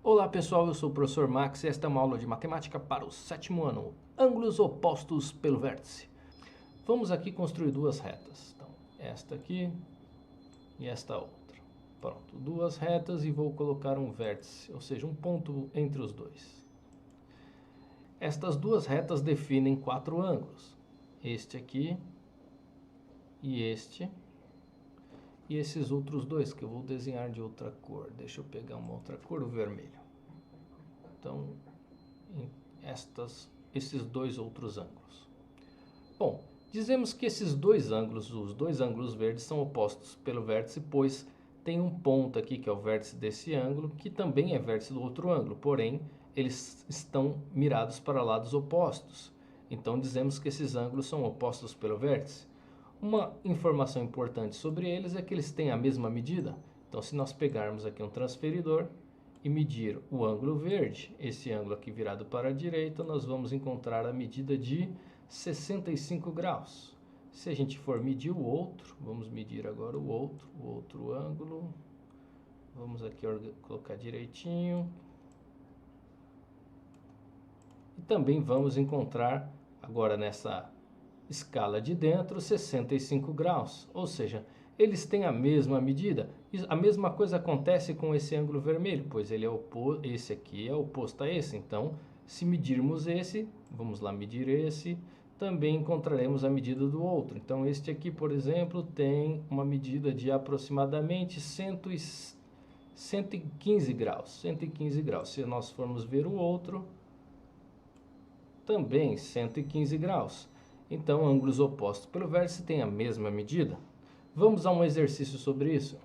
Olá pessoal, eu sou o professor Max e esta é uma aula de matemática para o sétimo ano. Ângulos opostos pelo vértice. Vamos aqui construir duas retas. Então, esta aqui e esta outra. Pronto, duas retas e vou colocar um vértice, ou seja, um ponto entre os dois. Estas duas retas definem quatro ângulos. Este aqui e este. E esses outros dois que eu vou desenhar de outra cor. Deixa eu pegar uma outra cor, o vermelho. Então, esses dois outros ângulos. Bom, dizemos que esses dois ângulos, os dois ângulos verdes, são opostos pelo vértice, pois tem um ponto aqui que é o vértice desse ângulo, que também é vértice do outro ângulo, porém, eles estão mirados para lados opostos. Então, dizemos que esses ângulos são opostos pelo vértice. Uma informação importante sobre eles é que eles têm a mesma medida. Então, se nós pegarmos aqui um transferidor e medir o ângulo verde, esse ângulo aqui virado para a direita, nós vamos encontrar a medida de 65 graus. Se a gente for medir o outro, vamos medir agora o outro ângulo. Vamos aqui colocar direitinho. E também vamos encontrar agora nessa escala de dentro 65 graus, ou seja, eles têm a mesma medida. A mesma coisa acontece com esse ângulo vermelho, pois ele é esse aqui é oposto a esse. Então, se medirmos esse, vamos lá medir esse, também encontraremos a medida do outro. Então, este aqui, por exemplo, tem uma medida de aproximadamente 115 graus. 115 graus. Se nós formos ver o outro, também 115 graus. Então, ângulos opostos pelo vértice têm a mesma medida. Vamos a um exercício sobre isso.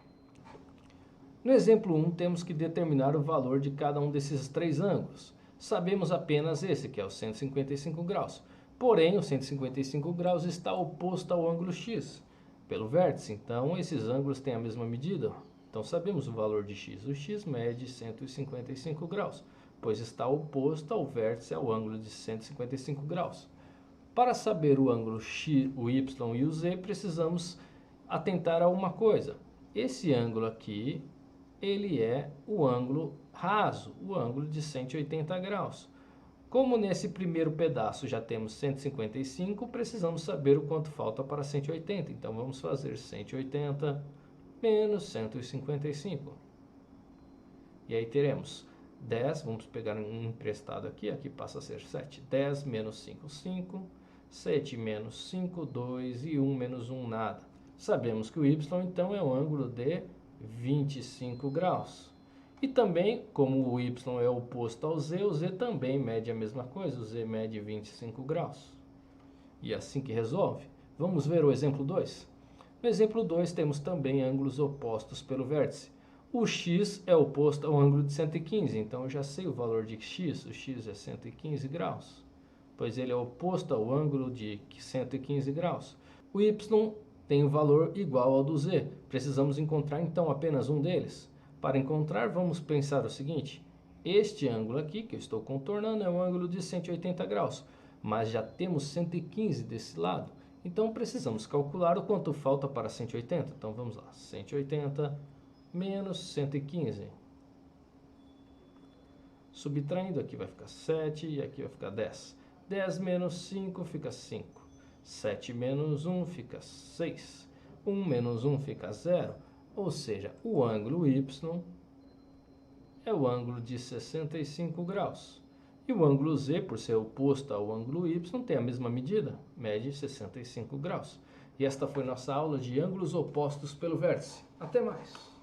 No exemplo 1, temos que determinar o valor de cada um desses três ângulos. Sabemos apenas esse, que é o 155 graus. Porém, o 155 graus está oposto ao ângulo x pelo vértice. Então, esses ângulos têm a mesma medida. Então, sabemos o valor de x. O x mede 155 graus, pois está oposto ao vértice ao ângulo de 155 graus. Para saber o ângulo x, o y e o z, precisamos atentar a uma coisa. Esse ângulo aqui, ele é o ângulo raso, o ângulo de 180 graus. Como nesse primeiro pedaço já temos 155, precisamos saber o quanto falta para 180. Então, vamos fazer 180 menos 155. E aí teremos 10, vamos pegar um emprestado aqui, aqui passa a ser 7. 10 menos 5, 5. 7 menos 5, 2 e 1 menos 1, nada. Sabemos que o y, então, é um ângulo de 25 graus. E também, como o y é oposto ao z, o z também mede a mesma coisa. O z mede 25 graus. E é assim que resolve. Vamos ver o exemplo 2? No exemplo 2, temos também ângulos opostos pelo vértice. O x é oposto ao ângulo de 115, então eu já sei o valor de x. O x é 115 graus. Pois ele é oposto ao ângulo de 115 graus. O y tem o valor igual ao do z. Precisamos encontrar, então, apenas um deles. Para encontrar, vamos pensar o seguinte. Este ângulo aqui, que eu estou contornando, é um ângulo de 180 graus. Mas já temos 115 desse lado. Então, precisamos calcular o quanto falta para 180. Então, vamos lá. 180 menos 115. Subtraindo, aqui vai ficar 7 e aqui vai ficar 10. 10 menos 5 fica 5. 7 menos 1 fica 6. 1 menos 1 fica 0. Ou seja, o ângulo y é o ângulo de 65 graus. E o ângulo z, por ser oposto ao ângulo y, tem a mesma medida, mede 65 graus. E esta foi nossa aula de ângulos opostos pelo vértice. Até mais!